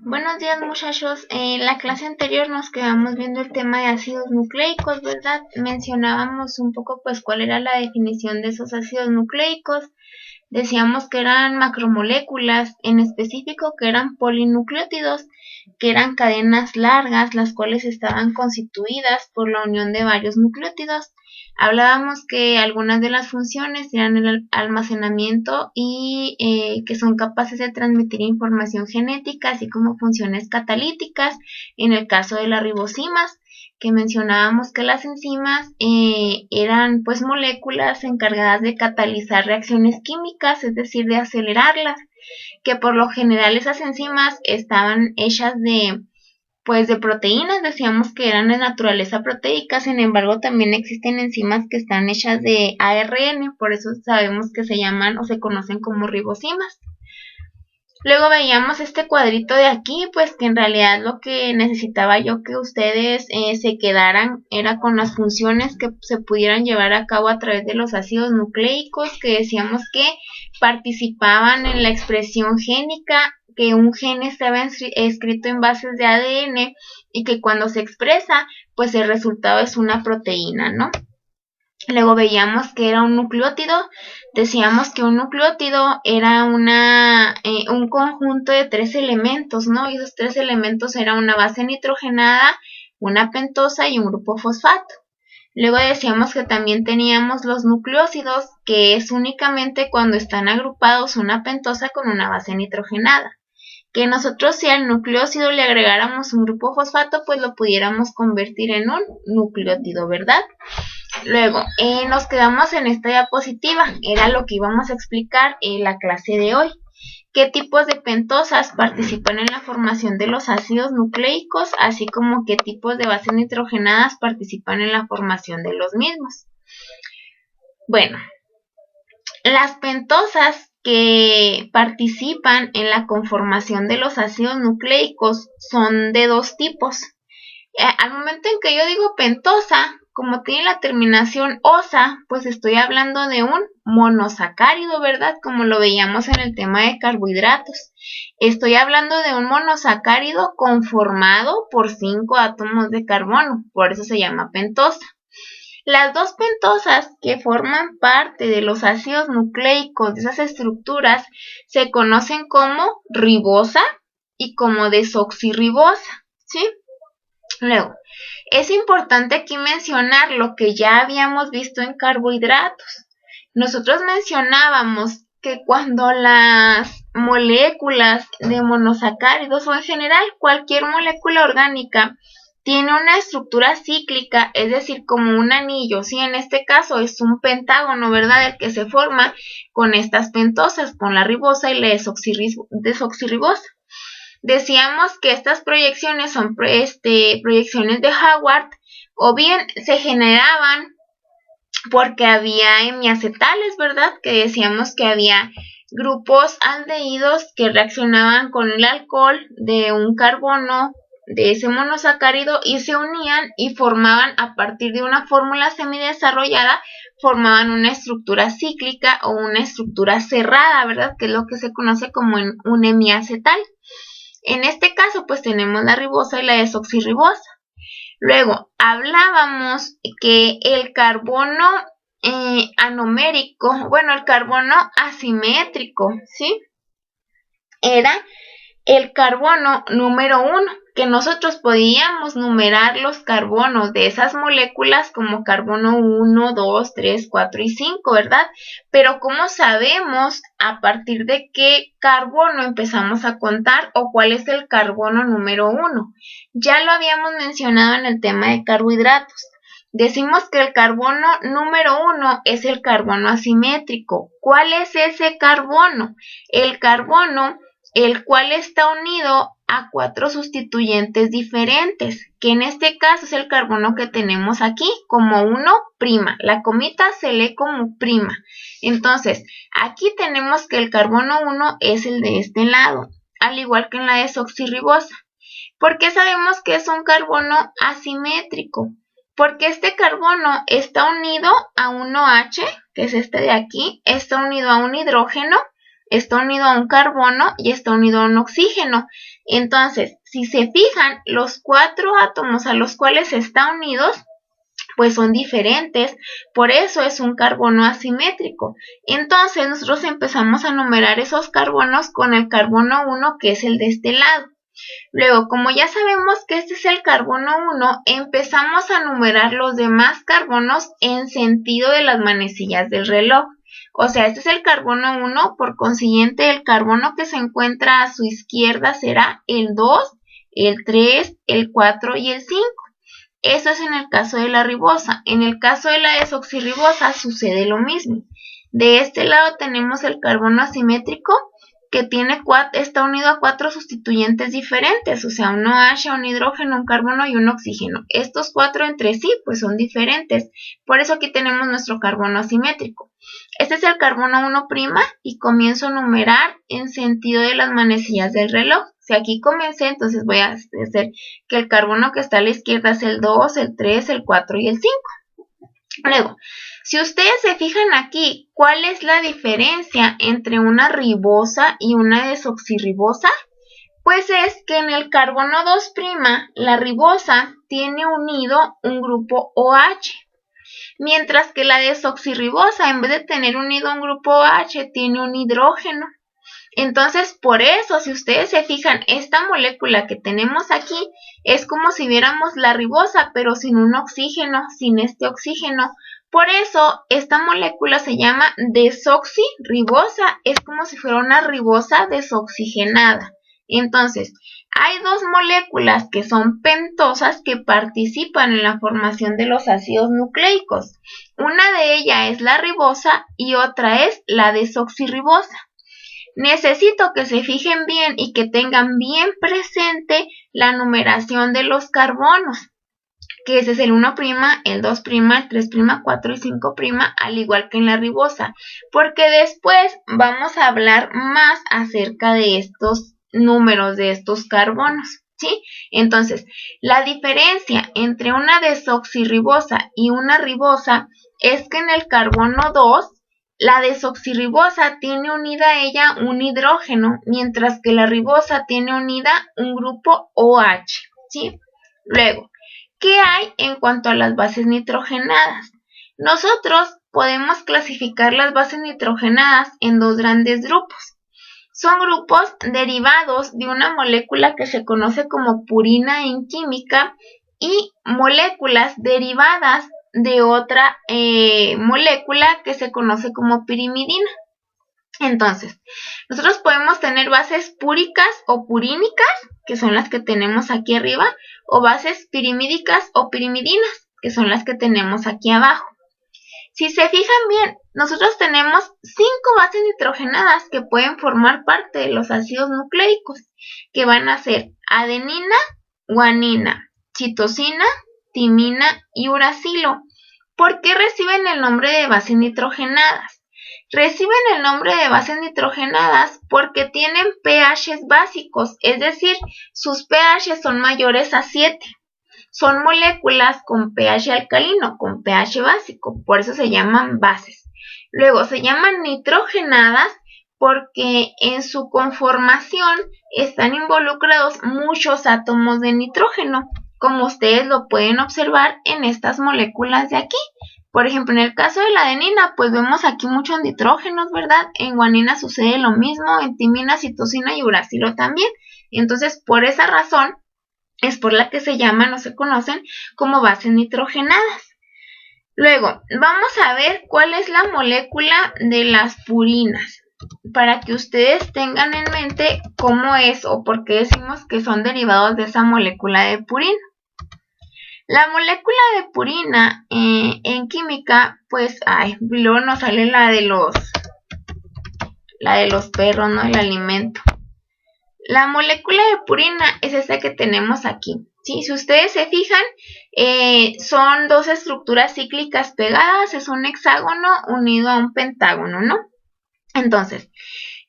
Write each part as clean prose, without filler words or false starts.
Buenos días muchachos, en la clase anterior nos quedamos viendo el tema de ácidos nucleicos, ¿verdad? Mencionábamos un poco pues cuál era la definición de esos ácidos nucleicos. Decíamos que eran macromoléculas, en específico que eran polinucleótidos, que eran cadenas largas, las cuales estaban constituidas por la unión de varios nucleótidos. Hablábamos que algunas de las funciones eran el almacenamiento y que son capaces de transmitir información genética, así como funciones catalíticas, en el caso de las ribosimas, que mencionábamos que las enzimas eran pues moléculas encargadas de catalizar reacciones químicas, es decir, de acelerarlas, que por lo general esas enzimas estaban hechas de proteínas, decíamos que eran de naturaleza proteica, sin embargo también existen enzimas que están hechas de ARN, por eso sabemos que se llaman o se conocen como ribosimas. Luego veíamos este cuadrito de aquí, pues que en realidad lo que necesitaba yo que ustedes se quedaran era con las funciones que se pudieran llevar a cabo a través de los ácidos nucleicos, que decíamos que participaban en la expresión génica, que un gen estaba escrito en bases de ADN y que cuando se expresa, pues el resultado es una proteína, ¿no? Luego veíamos que era un nucleótido, decíamos que un nucleótido era un conjunto de 3 elementos, ¿no? Y esos 3 elementos eran una base nitrogenada, una pentosa y un grupo fosfato. Luego decíamos que también teníamos los nucleósidos, que es únicamente cuando están agrupados una pentosa con una base nitrogenada. Que nosotros si al nucleósido le agregáramos un grupo fosfato, pues lo pudiéramos convertir en un nucleótido, ¿verdad? Luego, nos quedamos en esta diapositiva, era lo que íbamos a explicar en la clase de hoy. ¿Qué tipos de pentosas participan en la formación de los ácidos nucleicos, así como qué tipos de bases nitrogenadas participan en la formación de los mismos? Bueno, las pentosas que participan en la conformación de los ácidos nucleicos son de dos tipos. Al momento en que yo digo pentosa, como tiene la terminación osa, pues estoy hablando de un monosacárido, ¿verdad? Como lo veíamos en el tema de carbohidratos. Estoy hablando de un monosacárido conformado por 5 átomos de carbono, por eso se llama pentosa. Las dos pentosas que forman parte de los ácidos nucleicos de esas estructuras se conocen como ribosa y como desoxirribosa, ¿sí? Luego, es importante aquí mencionar lo que ya habíamos visto en carbohidratos. Nosotros mencionábamos que cuando las moléculas de monosacáridos o en general cualquier molécula orgánica tiene una estructura cíclica, es decir, como un anillo, ¿sí? En este caso es un pentágono, ¿verdad? El que se forma con estas pentosas, con la ribosa y la desoxirribosa. Decíamos que estas proyecciones son proyecciones de Howard o bien se generaban porque había hemiacetales, ¿verdad? Que decíamos que había grupos aldehídos que reaccionaban con el alcohol de un carbono de ese monosacárido y se unían y formaban a partir de una fórmula semidesarrollada, formaban una estructura cíclica o una estructura cerrada, ¿verdad? Que es lo que se conoce como un hemiacetal. En este caso, pues tenemos la ribosa y la desoxirribosa. Luego, hablábamos que el carbono anomérico, bueno, el carbono asimétrico, ¿sí? Era el carbono número 1, que nosotros podíamos numerar los carbonos de esas moléculas como carbono 1, 2, 3, 4 y 5, ¿verdad? Pero ¿cómo sabemos a partir de qué carbono empezamos a contar o cuál es el carbono número 1? Ya lo habíamos mencionado en el tema de carbohidratos. Decimos que el carbono número 1 es el carbono asimétrico. ¿Cuál es ese carbono? El carbono el cual está unido a 4 sustituyentes diferentes, que en este caso es el carbono que tenemos aquí como 1'. La comita se lee como prima. Entonces, aquí tenemos que el carbono 1 es el de este lado, al igual que en la desoxirribosa. ¿Por qué sabemos que es un carbono asimétrico? Porque este carbono está unido a un OH, que es este de aquí, está unido a un hidrógeno, está unido a un carbono y está unido a un oxígeno. Entonces, si se fijan, los 4 átomos a los cuales está unidos, pues son diferentes, por eso es un carbono asimétrico. Entonces, nosotros empezamos a numerar esos carbonos con el carbono 1, que es el de este lado. Luego, como ya sabemos que este es el carbono 1, empezamos a numerar los demás carbonos en sentido de las manecillas del reloj. O sea, este es el carbono 1, por consiguiente el carbono que se encuentra a su izquierda será el 2, el 3, el 4 y el 5. Eso es en el caso de la ribosa. En el caso de la desoxirribosa sucede lo mismo. De este lado tenemos el carbono asimétrico, que está unido a 4 sustituyentes diferentes, o sea, un OH, un hidrógeno, un carbono y un oxígeno. Estos 4 entre sí pues son diferentes, por eso aquí tenemos nuestro carbono asimétrico. Este es el carbono 1' y comienzo a numerar en sentido de las manecillas del reloj. Si aquí comencé, entonces voy a hacer que el carbono que está a la izquierda es el 2, el 3, el 4 y el 5. Luego, si ustedes se fijan aquí, ¿cuál es la diferencia entre una ribosa y una desoxirribosa? Pues es que en el carbono 2', la ribosa tiene unido un grupo OH, mientras que la desoxirribosa, en vez de tener unido un grupo OH, tiene un hidrógeno. Entonces, por eso, si ustedes se fijan, esta molécula que tenemos aquí es como si viéramos la ribosa, pero sin un oxígeno, sin este oxígeno. Por eso, esta molécula se llama desoxirribosa, es como si fuera una ribosa desoxigenada. Entonces, hay dos moléculas que son pentosas que participan en la formación de los ácidos nucleicos. Una de ellas es la ribosa y otra es la desoxirribosa. Necesito que se fijen bien y que tengan bien presente la numeración de los carbonos, que ese es el 1', el 2', el 3', 4 y 5', al igual que en la ribosa, porque después vamos a hablar más acerca de estos números de estos carbonos, ¿sí? Entonces, la diferencia entre una desoxirribosa y una ribosa es que en el carbono 2, la desoxirribosa tiene unida a ella un hidrógeno, mientras que la ribosa tiene unida un grupo OH, ¿sí? Luego, ¿qué hay en cuanto a las bases nitrogenadas? Nosotros podemos clasificar las bases nitrogenadas en dos grandes grupos. Son grupos derivados de una molécula que se conoce como purina en química y moléculas derivadas de otra molécula que se conoce como pirimidina. Entonces, nosotros podemos tener bases púricas o purínicas, que son las que tenemos aquí arriba, o bases pirimídicas o pirimidinas, que son las que tenemos aquí abajo. Si se fijan bien, nosotros tenemos 5 bases nitrogenadas que pueden formar parte de los ácidos nucleicos, que van a ser adenina, guanina, citosina, timina y uracilo. ¿Por qué reciben el nombre de bases nitrogenadas? Reciben el nombre de bases nitrogenadas porque tienen pHs básicos, es decir, sus pHs son mayores a 7. Son moléculas con pH alcalino, con pH básico, por eso se llaman bases. Luego se llaman nitrogenadas porque en su conformación están involucrados muchos átomos de nitrógeno, como ustedes lo pueden observar en estas moléculas de aquí. Por ejemplo, en el caso de la adenina, pues vemos aquí muchos nitrógenos, ¿verdad? En guanina sucede lo mismo, en timina, citosina y uracilo también. Entonces, por esa razón, es por la que se llaman o se conocen como bases nitrogenadas. Luego, vamos a ver cuál es la molécula de las purinas, para que ustedes tengan en mente cómo es o por qué decimos que son derivados de esa molécula de purina. La molécula de purina en química, pues, luego nos sale la de los perros, ¿no? El alimento. La molécula de purina es esta que tenemos aquí, ¿sí? Si ustedes se fijan, son dos estructuras cíclicas pegadas, es un hexágono unido a un pentágono, ¿no? Entonces,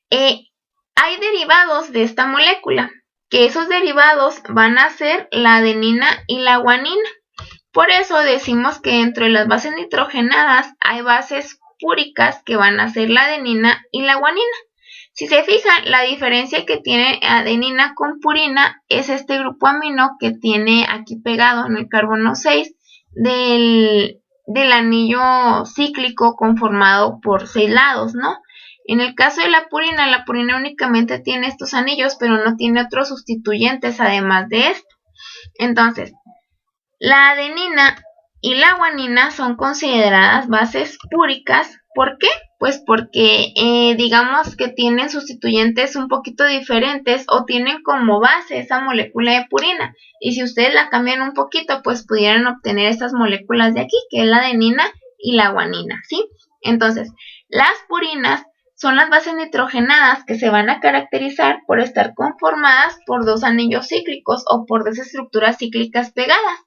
hay derivados de esta molécula, que esos derivados van a ser la adenina y la guanina. Por eso decimos que entre las bases nitrogenadas hay bases púricas que van a ser la adenina y la guanina. Si se fijan, la diferencia que tiene adenina con purina es este grupo amino que tiene aquí pegado en el carbono 6 del anillo cíclico conformado por 6 lados, ¿no? En el caso de la purina únicamente tiene estos anillos, pero no tiene otros sustituyentes además de esto. Entonces, la adenina y la guanina son consideradas bases púricas. ¿Por qué? Pues porque digamos que tienen sustituyentes un poquito diferentes o tienen como base esa molécula de purina. Y si ustedes la cambian un poquito, pues pudieran obtener estas moléculas de aquí, que es la adenina y la guanina, ¿sí? Entonces, las purinas son las bases nitrogenadas que se van a caracterizar por estar conformadas por dos anillos cíclicos o por dos estructuras cíclicas pegadas.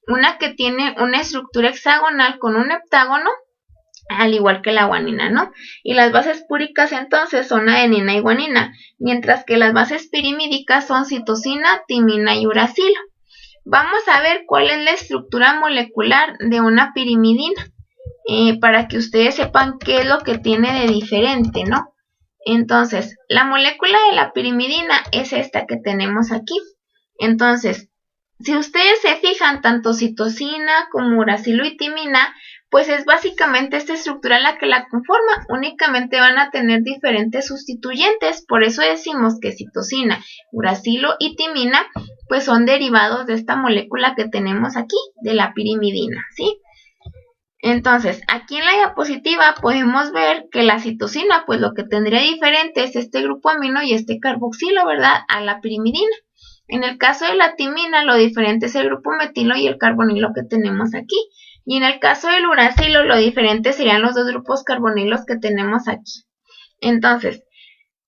Una que tiene una estructura hexagonal con un heptágono, al igual que la guanina, ¿no? Y las bases púricas entonces son adenina y guanina, mientras que las bases pirimídicas son citosina, timina y uracilo. Vamos a ver cuál es la estructura molecular de una pirimidina, para que ustedes sepan qué es lo que tiene de diferente, ¿no? Entonces, la molécula de la pirimidina es esta que tenemos aquí. Entonces, si ustedes se fijan, tanto citosina como uracilo y timina, pues es básicamente esta estructura la que la conforma. Únicamente van a tener diferentes sustituyentes, por eso decimos que citosina, uracilo y timina, pues son derivados de esta molécula que tenemos aquí, de la pirimidina, ¿sí? Entonces, aquí en la diapositiva podemos ver que la citosina, pues lo que tendría diferente es este grupo amino y este carboxilo, ¿verdad? A la pirimidina. En el caso de la timina, lo diferente es el grupo metilo y el carbonilo que tenemos aquí. Y en el caso del uracilo, lo diferente serían los dos grupos carbonilos que tenemos aquí. Entonces,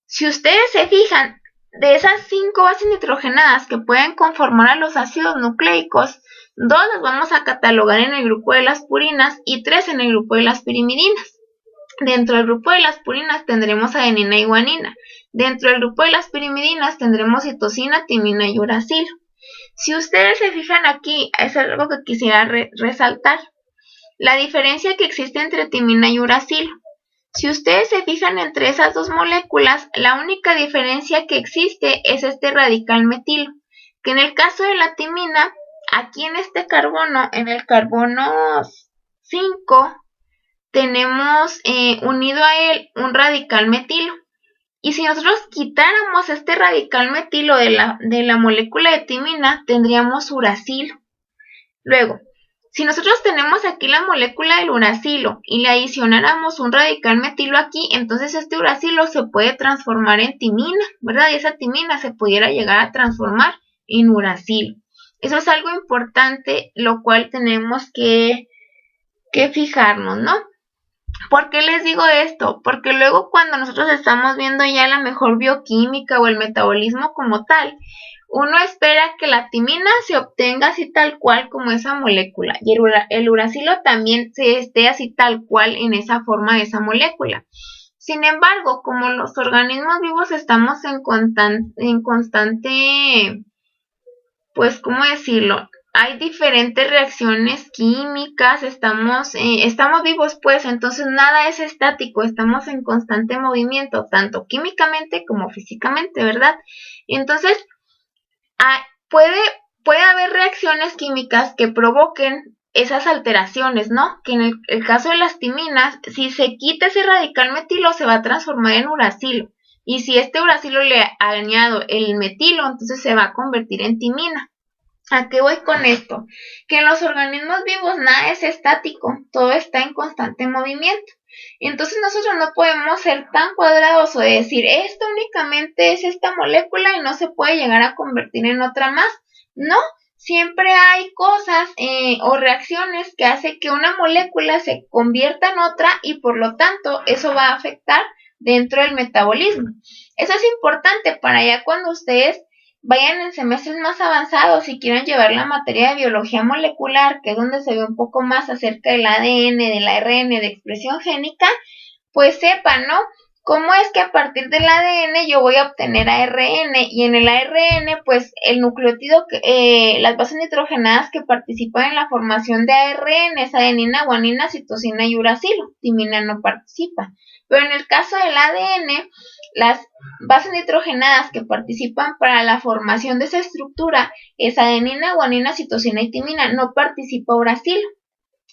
si ustedes se fijan, de esas 5 bases nitrogenadas que pueden conformar a los ácidos nucleicos, 2 las vamos a catalogar en el grupo de las purinas y 3 en el grupo de las pirimidinas. Dentro del grupo de las purinas tendremos adenina y guanina. Dentro del grupo de las pirimidinas tendremos citosina, timina y uracilo. Si ustedes se fijan aquí, es algo que quisiera resaltar. La diferencia que existe entre timina y uracilo. Si ustedes se fijan entre esas dos moléculas, la única diferencia que existe es este radical metilo, que en el caso de la timina, aquí en este carbono, en el carbono 5, tenemos unido a él un radical metilo. Y si nosotros quitáramos este radical metilo de la molécula de timina, tendríamos uracilo. Luego, si nosotros tenemos aquí la molécula del uracilo y le adicionáramos un radical metilo aquí, entonces este uracilo se puede transformar en timina, ¿verdad? Y esa timina se pudiera llegar a transformar en uracilo. Eso es algo importante, lo cual tenemos que fijarnos, ¿no? ¿Por qué les digo esto? Porque luego cuando nosotros estamos viendo ya la mejor bioquímica o el metabolismo como tal, uno espera que la timina se obtenga así tal cual como esa molécula y el uracilo también se esté así tal cual en esa forma de esa molécula. Sin embargo, como los organismos vivos estamos en constante, pues, ¿cómo decirlo? Hay diferentes reacciones químicas, estamos vivos, pues, entonces nada es estático, estamos en constante movimiento, tanto químicamente como físicamente, ¿verdad? Entonces, puede haber reacciones químicas que provoquen esas alteraciones, ¿no? Que en el caso de las timinas, si se quita ese radical metilo, se va a transformar en uracilo. Y si este uracilo le añado el metilo, entonces se va a convertir en timina. ¿A qué voy con esto? Que en los organismos vivos nada es estático, todo está en constante movimiento. Entonces nosotros no podemos ser tan cuadrados o decir, esto únicamente es esta molécula y no se puede llegar a convertir en otra más. No, siempre hay cosas o reacciones que hacen que una molécula se convierta en otra y por lo tanto eso va a afectar dentro del metabolismo. Eso es importante para ya cuando ustedes vayan en semestres más avanzados y quieran llevar la materia de biología molecular, que es donde se ve un poco más acerca del ADN, del ARN, de expresión génica, pues sepan, ¿no? ¿Cómo es que a partir del ADN yo voy a obtener ARN? Y en el ARN, pues el nucleótido, las bases nitrogenadas que participan en la formación de ARN es adenina, guanina, citosina y uracilo. Timina no participa. Pero en el caso del ADN, las bases nitrogenadas que participan para la formación de esa estructura es adenina, guanina, citosina y timina. No participa uracilo.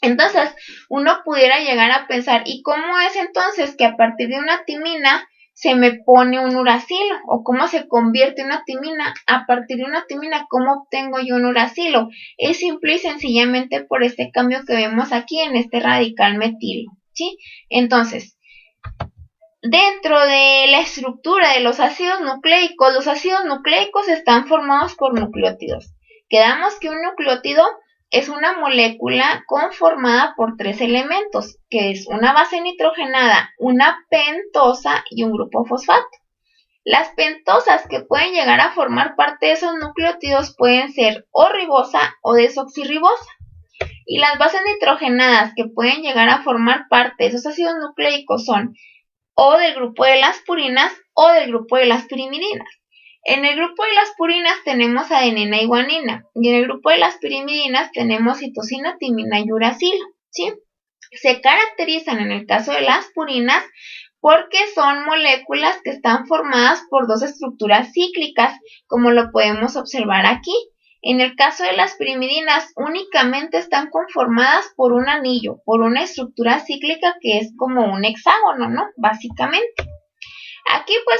Entonces, uno pudiera llegar a pensar, ¿y cómo es entonces que a partir de una timina se me pone un uracilo? ¿O cómo se convierte una timina? A partir de una timina, ¿cómo obtengo yo un uracilo? Es simple y sencillamente por este cambio que vemos aquí en este radical metilo, ¿sí? Entonces, dentro de la estructura de los ácidos nucleicos están formados por nucleótidos. Quedamos que un nucleótido es una molécula conformada por 3 elementos, que es una base nitrogenada, una pentosa y un grupo fosfato. Las pentosas que pueden llegar a formar parte de esos nucleótidos pueden ser o ribosa o desoxirribosa. Y las bases nitrogenadas que pueden llegar a formar parte de esos ácidos nucleicos son o del grupo de las purinas o del grupo de las pirimidinas. En el grupo de las purinas tenemos adenina y guanina, y en el grupo de las pirimidinas tenemos citosina, timina y uracilo, ¿sí? Se caracterizan en el caso de las purinas porque son moléculas que están formadas por dos estructuras cíclicas, como lo podemos observar aquí. En el caso de las pirimidinas, únicamente están conformadas por un anillo, por una estructura cíclica que es como un hexágono, ¿no? Básicamente. Aquí pues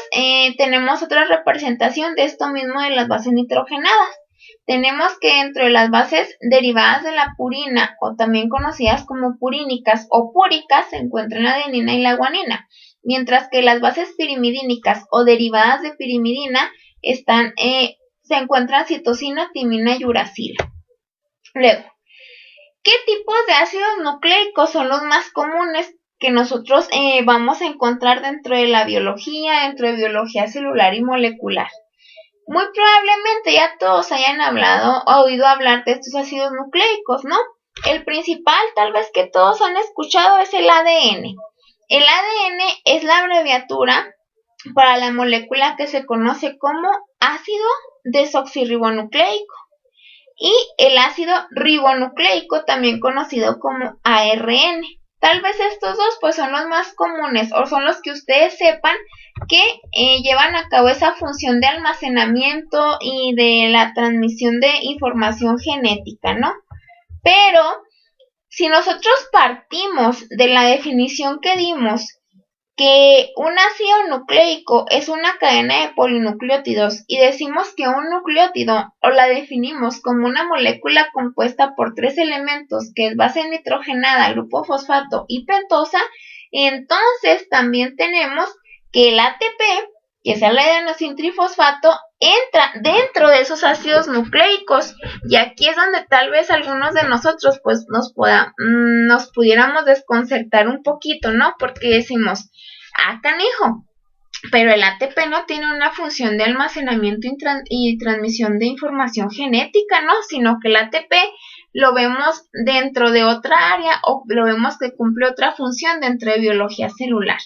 tenemos otra representación de esto mismo de las bases nitrogenadas. Tenemos que dentro de las bases derivadas de la purina, o también conocidas como purínicas o púricas, se encuentran la adenina y la guanina, mientras que las bases pirimidínicas o derivadas de pirimidina se encuentran citosina, timina y uracilo. Luego, ¿qué tipos de ácidos nucleicos son los más comunes que nosotros vamos a encontrar dentro de la biología, dentro de biología celular y molecular? Muy probablemente ya todos hayan oído hablar de estos ácidos nucleicos, ¿no? El principal, tal vez que todos han escuchado, es el ADN. El ADN es la abreviatura para la molécula que se conoce como ácido desoxirribonucleico y el ácido ribonucleico, también conocido como ARN. Tal vez estos dos pues son los más comunes o son los que ustedes sepan que llevan a cabo esa función de almacenamiento y de la transmisión de información genética, ¿no? Pero si nosotros partimos de la definición que dimos, que un ácido nucleico es una cadena de polinucleótidos y decimos que un nucleótido o la definimos como una molécula compuesta por 3 elementos, que es base nitrogenada, grupo fosfato y pentosa, entonces también tenemos que el ATP, que es el adenosintrifosfato, entra dentro de esos ácidos nucleicos, y aquí es donde tal vez algunos de nosotros pues nos pudiéramos desconcertar un poquito, ¿no? Porque decimos, canijo, pero el ATP no tiene una función de almacenamiento y transmisión de información genética, ¿no? Sino que el ATP lo vemos dentro de otra área o lo vemos que cumple otra función dentro de biología celular.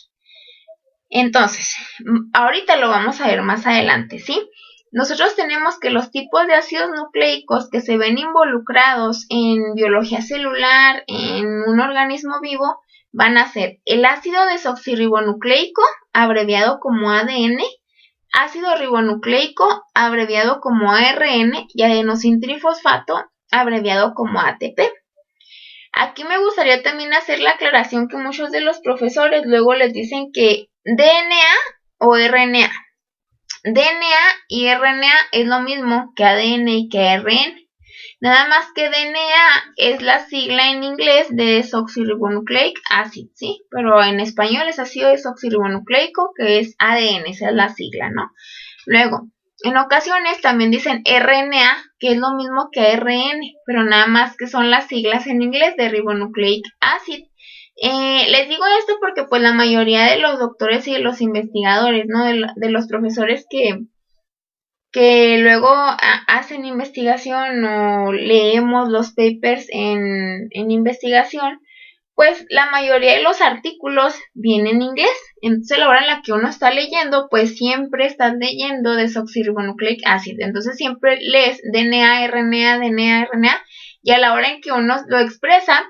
Entonces, ahorita lo vamos a ver más adelante, ¿sí? Nosotros tenemos que los tipos de ácidos nucleicos que se ven involucrados en biología celular, en un organismo vivo, van a ser el ácido desoxirribonucleico, abreviado como ADN, ácido ribonucleico, abreviado como ARN, y adenosintrifosfato, abreviado como ATP. Aquí me gustaría también hacer la aclaración que muchos de los profesores luego les dicen que DNA o RNA. DNA y RNA es lo mismo que ADN y que ARN. Nada más que DNA es la sigla en inglés de desoxirribonucleic acid, ¿sí? Pero en español es ácido desoxirribonucleico, que es ADN, esa es la sigla, ¿no? Luego, en ocasiones también dicen RNA, que es lo mismo que ARN, pero nada más que son las siglas en inglés de ribonucleic acid. Les digo esto porque pues la mayoría de los doctores y de los investigadores, ¿no? De los profesores que luego hacen investigación o leemos los papers en investigación, pues la mayoría de los artículos vienen en inglés. Entonces a la hora en la que uno está leyendo, pues siempre estás leyendo desoxirribonucleic acid. Entonces siempre lees DNA, RNA, DNA, RNA, y a la hora en que uno lo expresa,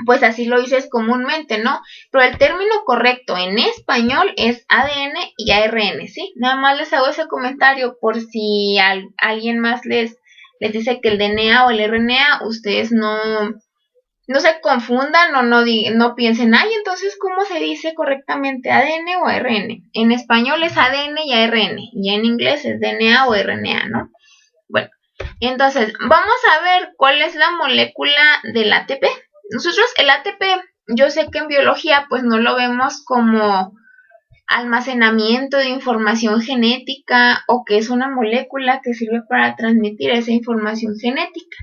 pues así lo dices comúnmente, ¿no? Pero el término correcto en español es ADN y ARN, ¿sí? Nada más les hago ese comentario por si alguien más les dice que el DNA o el RNA, ustedes no se confundan o no piensen, ay, entonces, ¿cómo se dice correctamente ADN o ARN? En español es ADN y ARN, y en inglés es DNA o RNA, ¿no? Bueno, entonces, vamos a ver cuál es la molécula del ATP. Nosotros el ATP, yo sé que en biología pues no lo vemos como almacenamiento de información genética o que es una molécula que sirve para transmitir esa información genética,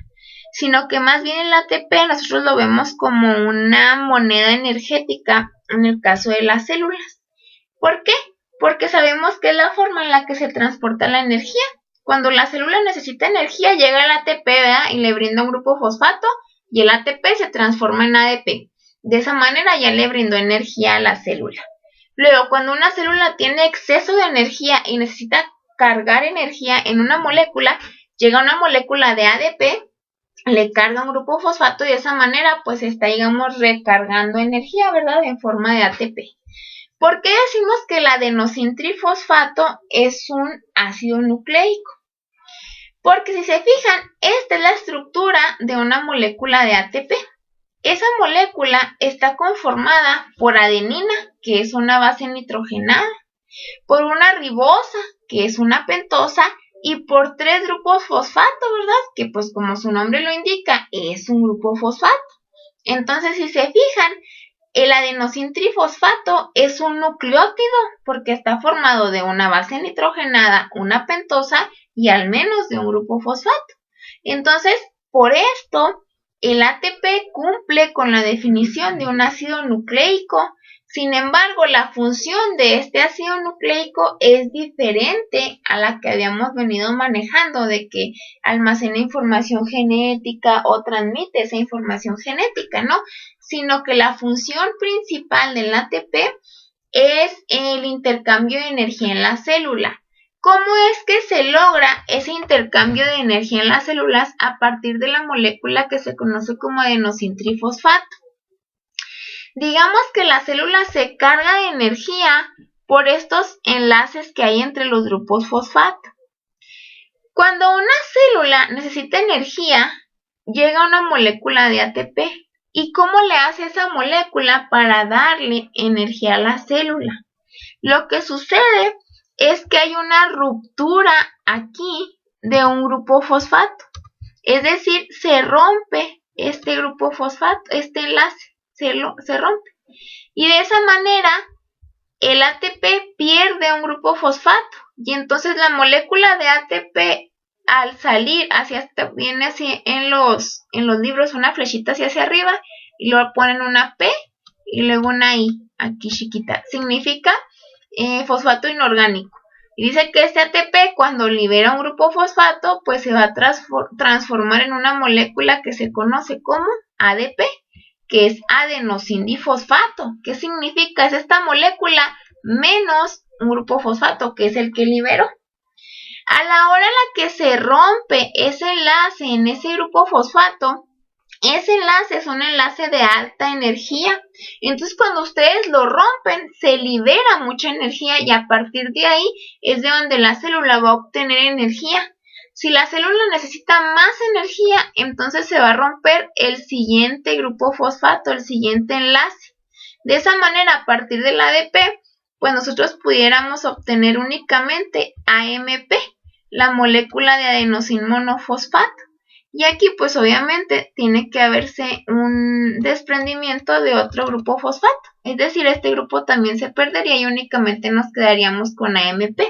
sino que más bien el ATP nosotros lo vemos como una moneda energética en el caso de las células. ¿Por qué? Porque sabemos que es la forma en la que se transporta la energía. Cuando la célula necesita energía, llega el ATP, ¿verdad? Y le brinda un grupo fosfato y el ATP se transforma en ADP. De esa manera ya le brindó energía a la célula. Luego, cuando una célula tiene exceso de energía y necesita cargar energía en una molécula, llega una molécula de ADP, le carga un grupo fosfato y de esa manera pues está, digamos, recargando energía, ¿verdad? En forma de ATP. ¿Por qué decimos que el adenosintrifosfato es un ácido nucleico? Porque si se fijan, esta es la estructura de una molécula de ATP. Esa molécula está conformada por adenina, que es una base nitrogenada, por una ribosa, que es una pentosa, y por 3 grupos fosfato, ¿verdad? Que pues como su nombre lo indica, es un grupo fosfato. Entonces, si se fijan, el adenosintrifosfato es un nucleótido porque está formado de una base nitrogenada, una pentosa y al menos de un grupo fosfato. Entonces, por esto, el ATP cumple con la definición de un ácido nucleico. Sin embargo, la función de este ácido nucleico es diferente a la que habíamos venido manejando, de que almacena información genética o transmite esa información genética, ¿no? Sino que la función principal del ATP es el intercambio de energía en la célula. ¿Cómo es que se logra ese intercambio de energía en las células a partir de la molécula que se conoce como adenosintrifosfato? Digamos que la célula se carga de energía por estos enlaces que hay entre los grupos fosfato. Cuando una célula necesita energía, llega una molécula de ATP. ¿Y cómo le hace esa molécula para darle energía a la célula? Lo que sucede es que hay una ruptura aquí de un grupo fosfato. Es decir, se rompe este grupo fosfato, este enlace, se rompe. Y de esa manera, el ATP pierde un grupo fosfato. Y entonces la molécula de ATP, al salir viene así en los libros una flechita hacia arriba y luego ponen una P y luego una I aquí chiquita. Significa fosfato inorgánico. Y dice que este ATP cuando libera un grupo fosfato pues se va a transformar en una molécula que se conoce como ADP, que es adenosindifosfato. ¿Qué significa? Es esta molécula menos un grupo fosfato que es el que liberó. A la hora en la que se rompe ese enlace en ese grupo fosfato, ese enlace es un enlace de alta energía. Entonces, cuando ustedes lo rompen, se libera mucha energía y a partir de ahí es de donde la célula va a obtener energía. Si la célula necesita más energía, entonces se va a romper el siguiente grupo fosfato, el siguiente enlace. De esa manera, a partir del ADP, pues nosotros pudiéramos obtener únicamente AMP, la molécula de adenosin monofosfato. Y aquí pues obviamente tiene que haberse un desprendimiento de otro grupo fosfato. Es decir, este grupo también se perdería y únicamente nos quedaríamos con AMP.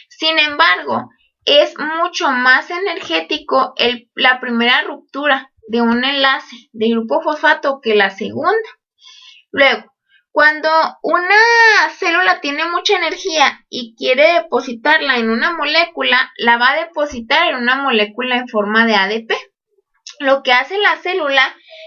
Sin embargo, es mucho más energético la primera ruptura de un enlace de grupo fosfato que la segunda. Luego, cuando una célula tiene mucha energía y quiere depositarla en una molécula, la va a depositar en una molécula en forma de ADP. Lo que hace la célula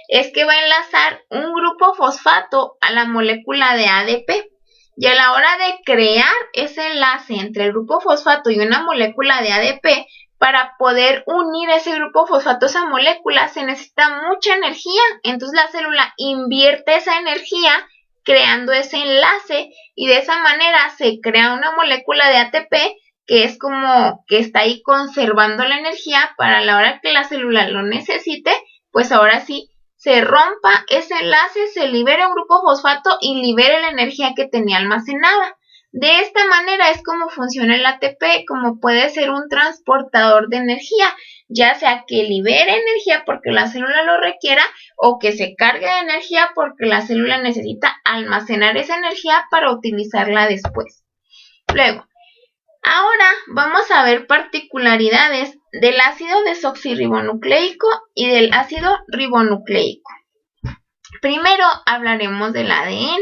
es que va a enlazar un grupo fosfato a la molécula de ADP. Y a la hora de crear ese enlace entre el grupo fosfato y una molécula de ADP, para poder unir ese grupo fosfato a esa molécula se necesita mucha energía, entonces la célula invierte esa energía creando ese enlace y de esa manera se crea una molécula de ATP que es como que está ahí conservando la energía para la hora que la célula lo necesite, pues ahora sí se rompa ese enlace, se libera un grupo fosfato y libere la energía que tenía almacenada. De esta manera es como funciona el ATP, como puede ser un transportador de energía, ya sea que libere energía porque la célula lo requiera o que se cargue de energía porque la célula necesita almacenar esa energía para utilizarla después. Luego, ahora vamos a ver particularidades del ácido desoxirribonucleico y del ácido ribonucleico. Primero hablaremos del ADN.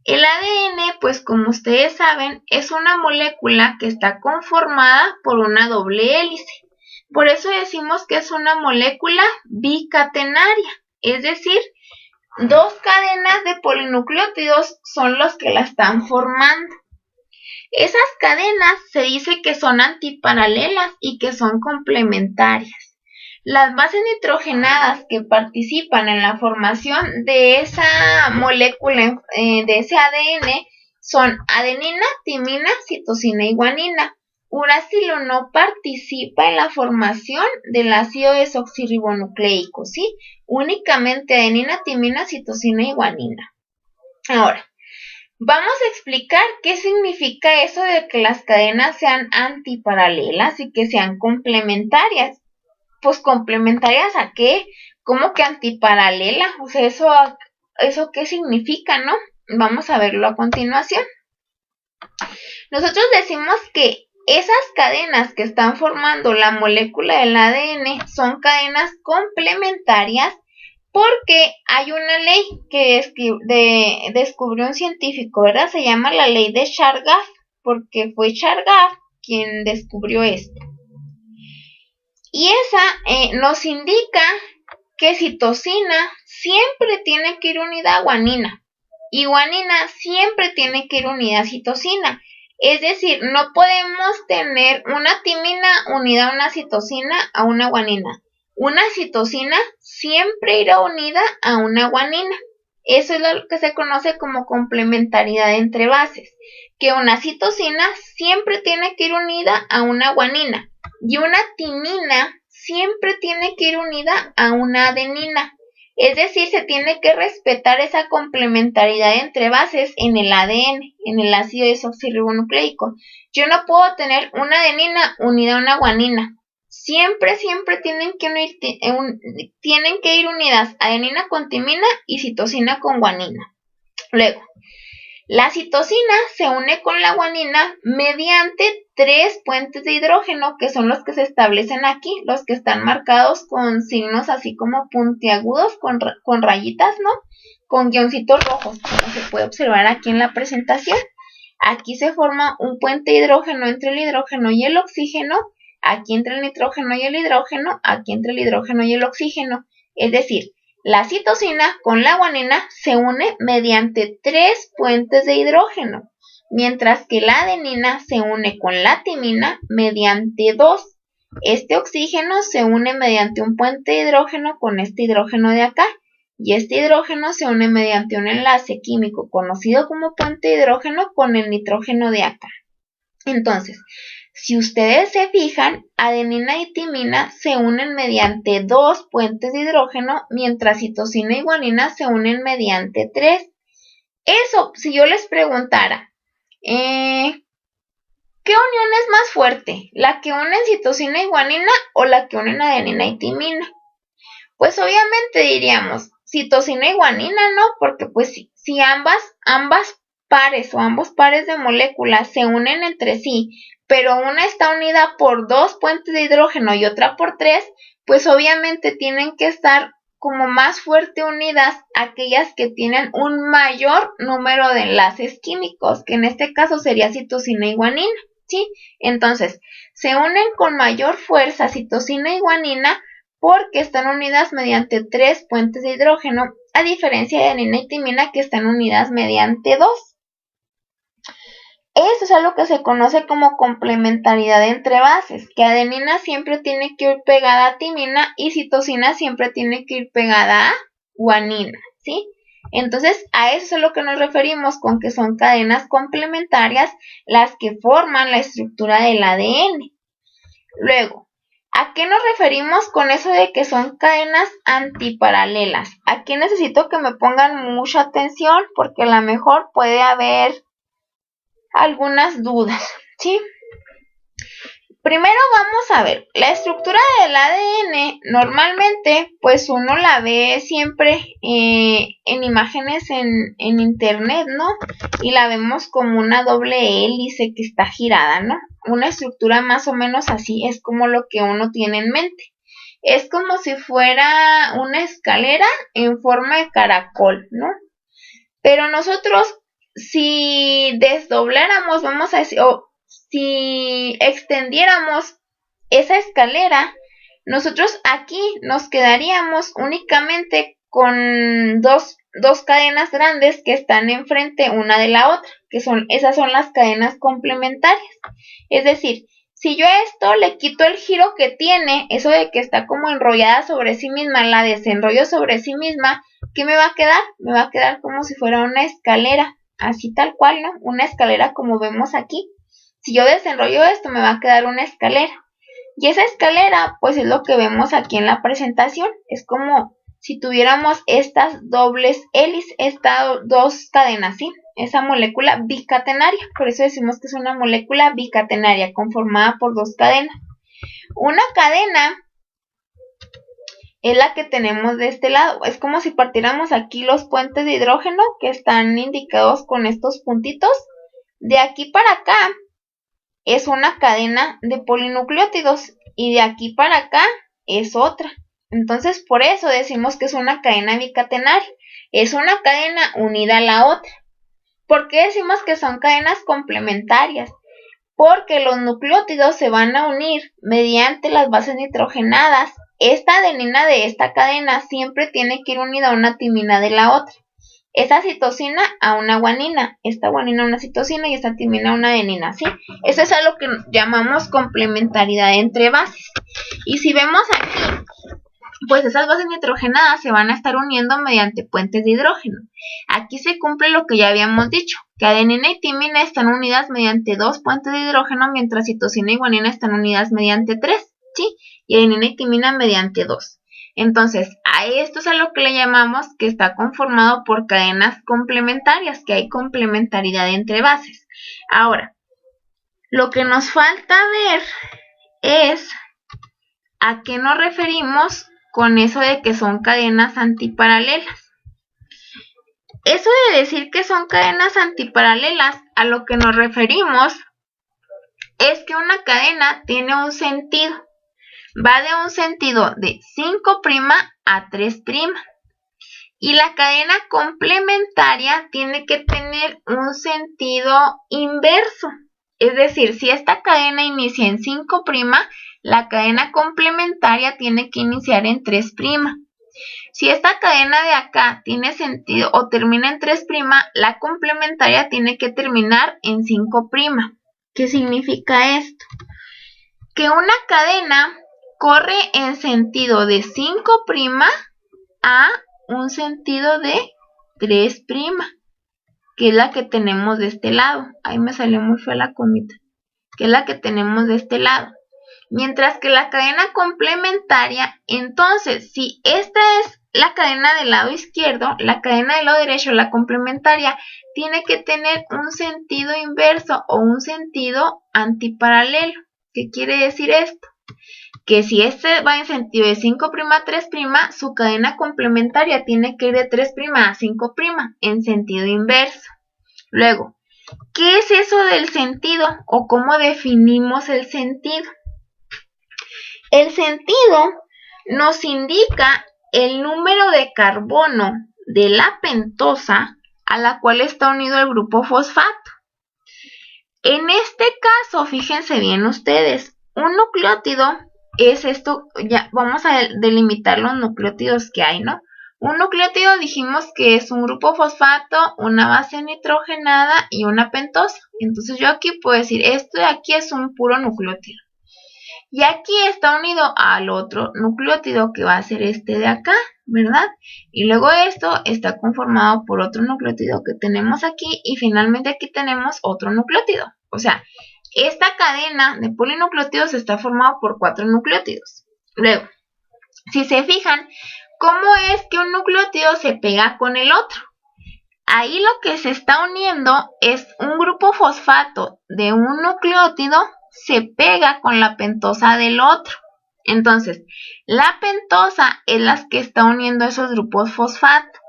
El ADN, pues como ustedes saben, es una molécula que está conformada por una doble hélice. Por eso decimos que es una molécula bicatenaria, es decir, dos cadenas de polinucleótidos son los que la están formando. Esas cadenas se dice que son antiparalelas y que son complementarias. Las bases nitrogenadas que participan en la formación de esa molécula, de ese ADN, son adenina, timina, citosina y guanina. Uracilo no participa en la formación del ácido desoxirribonucleico, ¿sí? Únicamente adenina, timina, citosina y guanina. Ahora, vamos a explicar qué significa eso de que las cadenas sean antiparalelas y que sean complementarias. Pues complementarias ¿a qué? ¿Cómo que antiparalela? O sea, ¿eso qué significa, no? Vamos a verlo a continuación. Nosotros decimos que esas cadenas que están formando la molécula del ADN son cadenas complementarias porque hay una ley que descubrió un científico, ¿verdad? Se llama la ley de Chargaff, porque fue Chargaff quien descubrió esto. Y esa nos indica que citosina siempre tiene que ir unida a guanina y guanina siempre tiene que ir unida a citosina. Es decir, no podemos tener una timina unida a una citosina a una guanina. Una citosina siempre irá unida a una guanina. Eso es lo que se conoce como complementariedad entre bases, que una citosina siempre tiene que ir unida a una guanina. Y una timina siempre tiene que ir unida a una adenina. Es decir, se tiene que respetar esa complementariedad entre bases en el ADN, en el ácido desoxirribonucleico. Yo no puedo tener una adenina unida a una guanina. Siempre tienen que ir unidas adenina con timina y citosina con guanina. Luego, la citosina se une con la guanina mediante 3 puentes de hidrógeno, que son los que se establecen aquí, los que están marcados con signos así como puntiagudos, con rayitas, ¿no? Con guioncitos rojos, como se puede observar aquí en la presentación. Aquí se forma un puente de hidrógeno entre el hidrógeno y el oxígeno, aquí entre el nitrógeno y el hidrógeno, aquí entre el hidrógeno y el oxígeno. Es decir, la citosina con la guanina se une mediante 3 puentes de hidrógeno, mientras que la adenina se une con la timina mediante 2. Este oxígeno se une mediante un puente de hidrógeno con este hidrógeno de acá, y este hidrógeno se une mediante un enlace químico conocido como puente de hidrógeno con el nitrógeno de acá. Entonces, si ustedes se fijan, adenina y timina se unen mediante 2 puentes de hidrógeno, mientras citosina y guanina se unen mediante 3. Eso, si yo les preguntara, ¿qué unión es más fuerte? ¿La que unen citosina y guanina o la que unen adenina y timina? Pues obviamente diríamos citosina y guanina, ¿no? Porque pues si ambas pares o ambos pares de moléculas se unen entre sí, pero una está unida por 2 puentes de hidrógeno y otra por 3, pues obviamente tienen que estar como más fuerte unidas aquellas que tienen un mayor número de enlaces químicos, que en este caso sería citosina y guanina, ¿sí? Entonces, se unen con mayor fuerza citosina y guanina porque están unidas mediante 3 puentes de hidrógeno, a diferencia de adenina y timina que están unidas mediante 2. Esto es algo que se conoce como complementariedad entre bases, que adenina siempre tiene que ir pegada a timina y citosina siempre tiene que ir pegada a guanina, ¿sí? Entonces, a eso es a lo que nos referimos con que son cadenas complementarias las que forman la estructura del ADN. Luego, ¿a qué nos referimos con eso de que son cadenas antiparalelas? Aquí necesito que me pongan mucha atención porque a lo mejor puede haber algunas dudas, ¿sí? Primero vamos a ver, la estructura del ADN normalmente pues uno la ve siempre en imágenes en internet, ¿no? Y la vemos como una doble hélice que está girada, ¿no? Una estructura más o menos así es como lo que uno tiene en mente. Es como si fuera una escalera en forma de caracol, ¿no? Pero nosotros si desdobláramos, vamos a decir, o si extendiéramos esa escalera, nosotros aquí nos quedaríamos únicamente con dos cadenas grandes que están enfrente una de la otra, que esas son las cadenas complementarias. Es decir, si yo a esto le quito el giro que tiene, eso de que está como enrollada sobre sí misma, la desenrollo sobre sí misma, ¿qué me va a quedar? Me va a quedar como si fuera una escalera, así tal cual, ¿no? Una escalera como vemos aquí. Si yo desenrollo esto, me va a quedar una escalera. Y esa escalera, pues es lo que vemos aquí en la presentación. Es como si tuviéramos estas dobles hélices, estas dos cadenas, ¿sí? Esa molécula bicatenaria. Por eso decimos que es una molécula bicatenaria, conformada por dos cadenas. Una cadena es la que tenemos de este lado. Es como si partiéramos aquí los puentes de hidrógeno que están indicados con estos puntitos. De aquí para acá es una cadena de polinucleótidos y de aquí para acá es otra. Entonces por eso decimos que es una cadena bicatenaria. Es una cadena unida a la otra. ¿Por qué decimos que son cadenas complementarias? Porque los nucleótidos se van a unir mediante las bases nitrogenadas. Esta adenina de esta cadena siempre tiene que ir unida a una timina de la otra. Esta citosina a una guanina, esta guanina a una citosina y esta timina a una adenina, ¿sí? Eso es a lo que llamamos complementariedad entre bases. Y si vemos aquí, pues esas bases nitrogenadas se van a estar uniendo mediante puentes de hidrógeno. Aquí se cumple lo que ya habíamos dicho, que adenina y timina están unidas mediante dos puentes de hidrógeno, mientras citosina y guanina están unidas mediante 3, ¿sí? Y adenina y timina mediante 2. Entonces, a esto es a lo que le llamamos que está conformado por cadenas complementarias, que hay complementariedad entre bases. Ahora, lo que nos falta ver es a qué nos referimos con eso de que son cadenas antiparalelas. Eso de decir que son cadenas antiparalelas, a lo que nos referimos es que una cadena tiene un sentido. Va de un sentido de 5' a 3'. Y la cadena complementaria tiene que tener un sentido inverso. Es decir, si esta cadena inicia en 5', la cadena complementaria tiene que iniciar en 3'. Si esta cadena de acá tiene sentido o termina en 3', la complementaria tiene que terminar en 5'. ¿Qué significa esto? Que una cadena corre en sentido de 5' a un sentido de 3', que es la que tenemos de este lado. Ahí me salió muy fea la comita. Que es la que tenemos de este lado. Mientras que la cadena complementaria, entonces, si esta es la cadena del lado izquierdo, la cadena del lado derecho, la complementaria, tiene que tener un sentido inverso o un sentido antiparalelo. ¿Qué quiere decir esto? Que si este va en sentido de 5' a 3', su cadena complementaria tiene que ir de 3' a 5' en sentido inverso. Luego, ¿qué es eso del sentido o cómo definimos el sentido? El sentido nos indica el número de carbono de la pentosa a la cual está unido el grupo fosfato. En este caso, fíjense bien ustedes, un nucleótido es esto, ya vamos a delimitar los nucleótidos que hay, ¿no? Un nucleótido dijimos que es un grupo fosfato, una base nitrogenada y una pentosa. Entonces yo aquí puedo decir, esto de aquí es un puro nucleótido. Y aquí está unido al otro nucleótido que va a ser este de acá, ¿verdad? Y luego esto está conformado por otro nucleótido que tenemos aquí y finalmente aquí tenemos otro nucleótido. O sea, esta cadena de polinucleótidos está formada por 4 nucleótidos. Luego, si se fijan, ¿cómo es que un nucleótido se pega con el otro? Ahí lo que se está uniendo es un grupo fosfato de un nucleótido se pega con la pentosa del otro. Entonces, la pentosa es la que está uniendo esos grupos fosfato.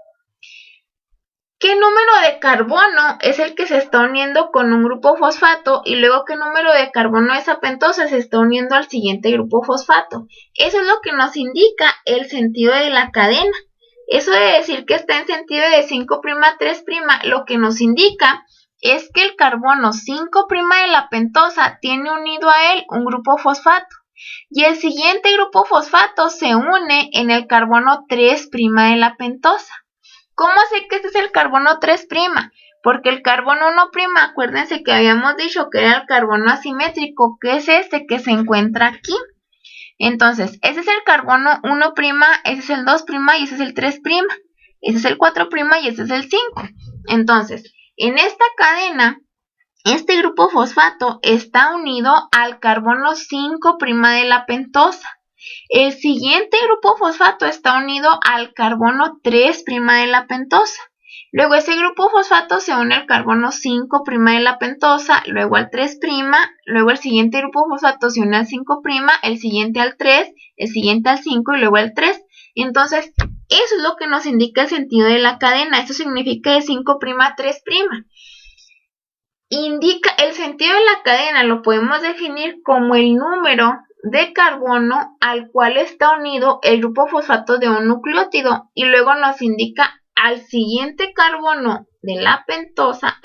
¿Qué número de carbono es el que se está uniendo con un grupo fosfato? Y luego, ¿qué número de carbono de ''esa pentosa se está uniendo al siguiente grupo fosfato? Eso es lo que nos indica el sentido de la cadena. Eso de decir que está en sentido de 5' a 3', lo que nos indica es que el carbono 5' de la pentosa tiene unido a él un grupo fosfato. Y el siguiente grupo fosfato se une en el carbono 3' de la pentosa. ¿Cómo sé que este es el carbono 3'? Porque el carbono 1', acuérdense que habíamos dicho que era el carbono asimétrico, que es este que se encuentra aquí. Entonces, ese es el carbono 1', ese es el 2' y ese es el 3'. Ese es el 4' y ese es el 5. Entonces, en esta cadena, este grupo fosfato está unido al carbono 5' de la pentosa. El siguiente grupo fosfato está unido al carbono 3' de la pentosa. Luego ese grupo fosfato se une al carbono 5' de la pentosa, luego al 3', luego el siguiente grupo fosfato se une al 5', el siguiente al 3, el siguiente al 5 y luego al 3. Entonces, eso es lo que nos indica el sentido de la cadena. Esto significa de 5' a 3'. Indica el sentido de la cadena, lo podemos definir como el número de carbono al cual está unido el grupo fosfato de un nucleótido y luego nos indica al siguiente carbono de la pentosa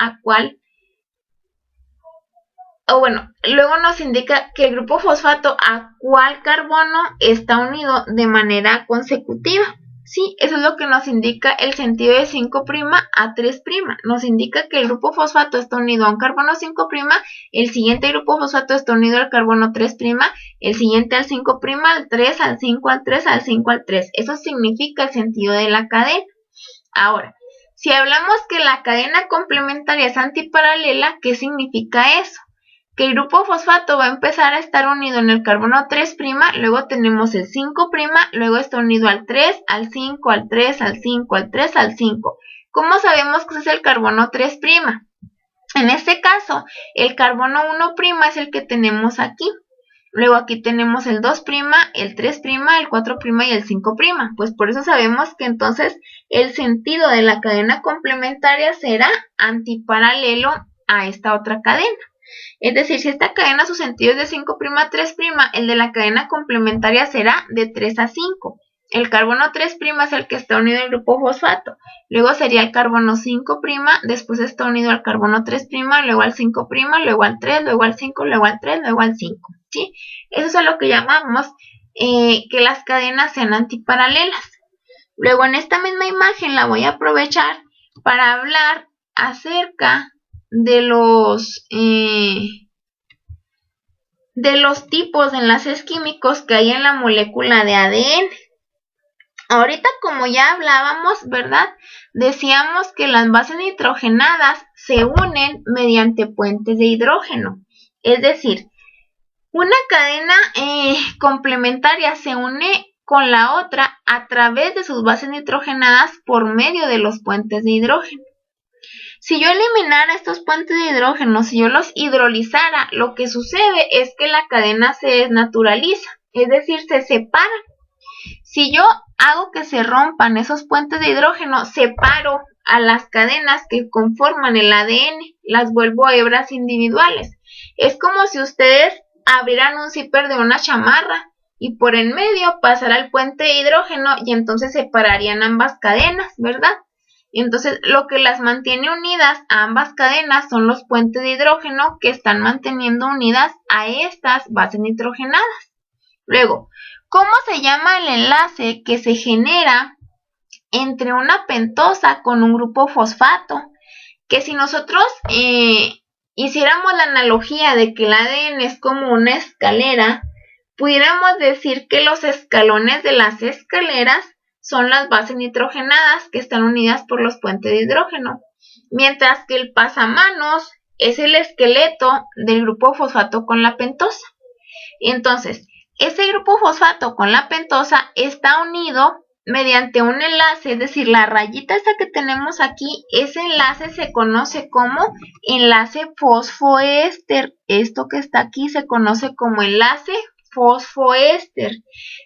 luego nos indica que el grupo fosfato a cuál carbono está unido de manera consecutiva. Sí, eso es lo que nos indica el sentido de 5' a 3'. Nos indica que el grupo fosfato está unido a un carbono 5', el siguiente grupo fosfato está unido al carbono 3', el siguiente al 5', al 3, al 5, al 3, al 5, al 3. Eso significa el sentido de la cadena. Ahora, si hablamos que la cadena complementaria es antiparalela, ¿qué significa eso? Que el grupo fosfato va a empezar a estar unido en el carbono 3', luego tenemos el 5', luego está unido al 3, al 5, al 3, al 5, al 3, al 5. ¿Cómo sabemos que ese es el carbono 3'? En este caso, el carbono 1' es el que tenemos aquí. Luego aquí tenemos el 2', el 3', el 4' y el 5'. Pues por eso sabemos que entonces el sentido de la cadena complementaria será antiparalelo a esta otra cadena. Es decir, si esta cadena su sentido es de 5' a 3', el de la cadena complementaria será de 3 a 5. El carbono 3' es el que está unido al grupo fosfato. Luego sería el carbono 5', después está unido al carbono 3', luego al 5', luego al 3, luego al 5, luego al 3, luego al 5. ¿Sí? Eso es a lo que llamamos que las cadenas sean antiparalelas. Luego en esta misma imagen la voy a aprovechar para hablar acerca de los tipos de enlaces químicos que hay en la molécula de ADN. Ahorita, como ya hablábamos, ¿verdad? Decíamos que las bases nitrogenadas se unen mediante puentes de hidrógeno. Es decir, una cadena complementaria se une con la otra a través de sus bases nitrogenadas por medio de los puentes de hidrógeno. Si yo eliminara estos puentes de hidrógeno, si yo los hidrolizara, lo que sucede es que la cadena se desnaturaliza, es decir, se separa. Si yo hago que se rompan esos puentes de hidrógeno, separo a las cadenas que conforman el ADN, las vuelvo hebras individuales. Es como si ustedes abrieran un zipper de una chamarra y por en medio pasara el puente de hidrógeno y entonces separarían ambas cadenas, ¿verdad? Entonces, lo que las mantiene unidas a ambas cadenas son los puentes de hidrógeno que están manteniendo unidas a estas bases nitrogenadas. Luego, ¿cómo se llama el enlace que se genera entre una pentosa con un grupo fosfato, que si nosotros hiciéramos la analogía de que el ADN es como una escalera, pudiéramos decir que los escalones de las escaleras son las bases nitrogenadas que están unidas por los puentes de hidrógeno, mientras que el pasamanos es el esqueleto del grupo fosfato con la pentosa. Entonces, ese grupo fosfato con la pentosa está unido mediante un enlace, es decir, la rayita esta que tenemos aquí, ese enlace se conoce como enlace fosfoéster. Esto que está aquí se conoce como enlace fosfoéster.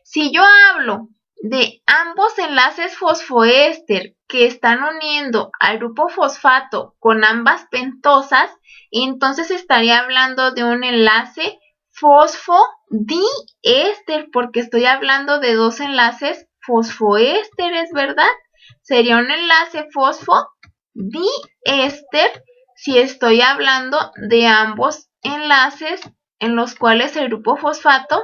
Si yo hablo de ambos enlaces fosfoéster que están uniendo al grupo fosfato con ambas pentosas, entonces estaría hablando de un enlace fosfodiéster, porque estoy hablando de dos enlaces fosfoésteres, ¿verdad? Sería un enlace fosfodiéster si estoy hablando de ambos enlaces en los cuales el grupo fosfato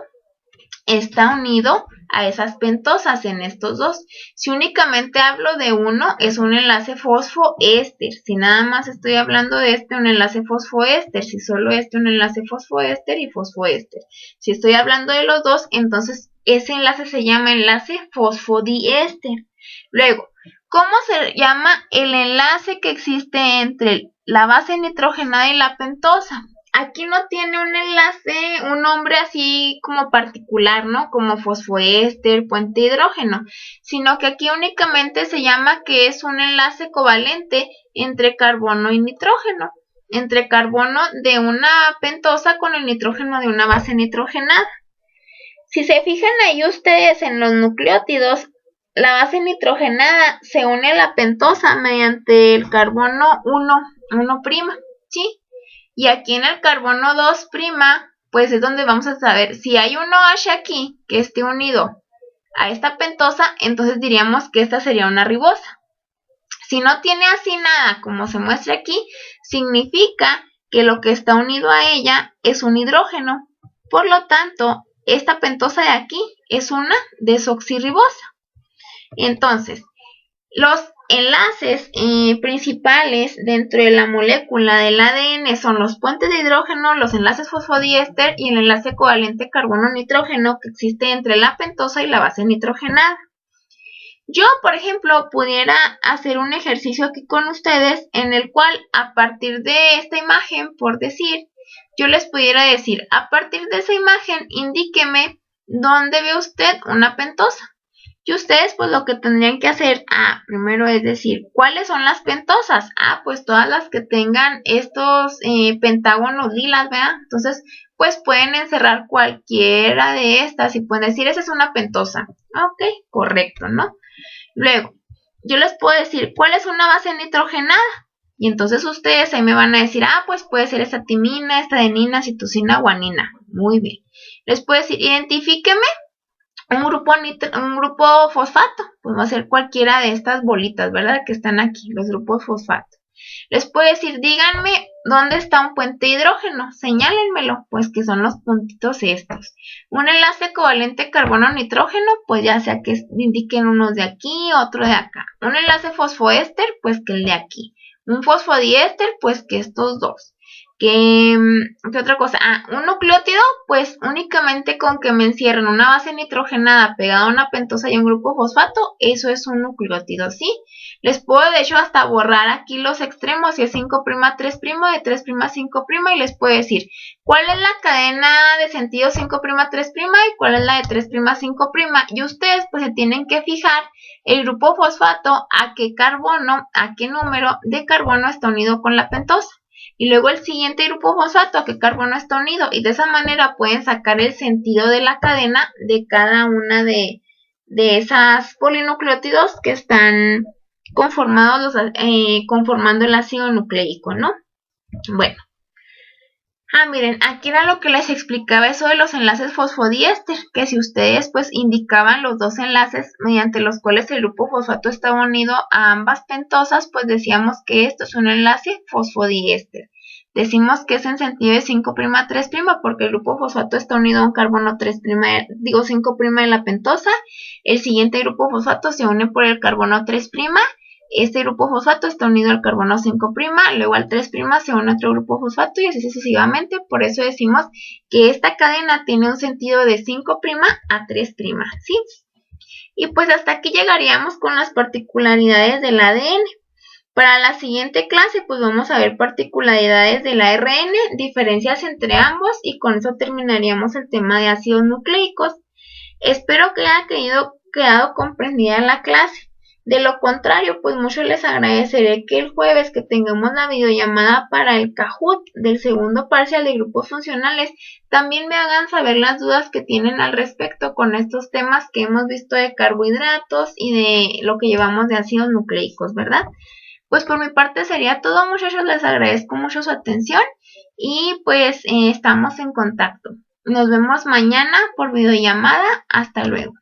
está unido a esas pentosas en estos dos. Si únicamente hablo de uno, es un enlace fosfoéster. Si nada más estoy hablando de este, un enlace fosfoéster. Si solo este, un enlace fosfoéster y fosfoéster. Si estoy hablando de los dos, entonces ese enlace se llama enlace fosfodiéster. Luego, ¿cómo se llama el enlace que existe entre la base nitrogenada y la pentosa? Aquí no tiene un enlace, un nombre así como particular, ¿no? Como fosfoéster, puente hidrógeno, sino que aquí únicamente se llama que es un enlace covalente entre carbono y nitrógeno, entre carbono de una pentosa con el nitrógeno de una base nitrogenada. Si se fijan ahí ustedes en los nucleótidos, la base nitrogenada se une a la pentosa mediante el carbono 1', ¿sí? Y aquí en el carbono 2', pues es donde vamos a saber si hay un OH aquí que esté unido a esta pentosa, entonces diríamos que esta sería una ribosa. Si no tiene así nada, como se muestra aquí, significa que lo que está unido a ella es un hidrógeno. Por lo tanto, esta pentosa de aquí es una desoxirribosa. Entonces, los enlaces principales dentro de la molécula del ADN son los puentes de hidrógeno, los enlaces fosfodiéster y el enlace covalente carbono-nitrógeno que existe entre la pentosa y la base nitrogenada. Yo, por ejemplo, pudiera hacer un ejercicio aquí con ustedes en el cual, a partir de esta imagen, por decir, yo les pudiera decir, a partir de esa imagen, indíqueme dónde ve usted una pentosa. Y ustedes pues lo que tendrían que hacer, primero es decir, ¿cuáles son las pentosas? Pues todas las que tengan estos pentágonos lilas, ¿verdad? Entonces, pues pueden encerrar cualquiera de estas y pueden decir, esa es una pentosa. Ok, correcto, ¿no? Luego, yo les puedo decir, ¿cuál es una base nitrogenada? Y entonces ustedes ahí me van a decir, pues puede ser esta timina, esta adenina, citosina, guanina. Muy bien. Les puedo decir, identifíqueme un grupo fosfato, pues va a ser cualquiera de estas bolitas, ¿verdad? Que están aquí, los grupos fosfato. Les puedo decir, díganme dónde está un puente de hidrógeno, señálenmelo, pues que son los puntitos estos. Un enlace covalente carbono-nitrógeno, pues ya sea que indiquen unos de aquí, otro de acá. Un enlace fosfoéster, pues que el de aquí. Un fosfodiéster, pues que estos dos. ¿Qué otra cosa? Un nucleótido, pues únicamente con que me encierren una base nitrogenada pegada a una pentosa y un grupo fosfato, eso es un nucleótido, ¿sí? Les puedo de hecho hasta borrar aquí los extremos, si es 5', 3', de 3', 5', y les puedo decir cuál es la cadena de sentido 5', 3', y cuál es la de 3', 5', y ustedes pues se tienen que fijar el grupo fosfato a qué carbono, a qué número de carbono está unido con la pentosa. Y luego el siguiente grupo fosfato a qué carbono está unido. Y de esa manera pueden sacar el sentido de la cadena de cada una de esas polinucleótidos que están conformados conformando el ácido nucleico, ¿no? Bueno. Miren, aquí era lo que les explicaba eso de los enlaces fosfodiéster, que si ustedes pues indicaban los dos enlaces mediante los cuales el grupo fosfato estaba unido a ambas pentosas, pues decíamos que esto es un enlace fosfodiéster. Decimos que es en sentido de 5' a 3' porque el grupo fosfato está unido a un carbono 3', 5' de la pentosa. El siguiente grupo fosfato se une por el carbono 3'. Este grupo fosfato está unido al carbono 5', luego al 3' se une otro grupo fosfato y así sucesivamente. Por eso decimos que esta cadena tiene un sentido de 5' a 3', ¿sí? Y pues hasta aquí llegaríamos con las particularidades del ADN. Para la siguiente clase pues vamos a ver particularidades del ARN, diferencias entre ambos y con eso terminaríamos el tema de ácidos nucleicos. Espero que haya quedado comprendida la clase. De lo contrario, pues mucho les agradeceré que el jueves que tengamos la videollamada para el Kahoot del segundo parcial de grupos funcionales, también me hagan saber las dudas que tienen al respecto con estos temas que hemos visto de carbohidratos y de lo que llevamos de ácidos nucleicos, ¿verdad? Pues por mi parte sería todo, muchachos, les agradezco mucho su atención y pues estamos en contacto. Nos vemos mañana por videollamada, hasta luego.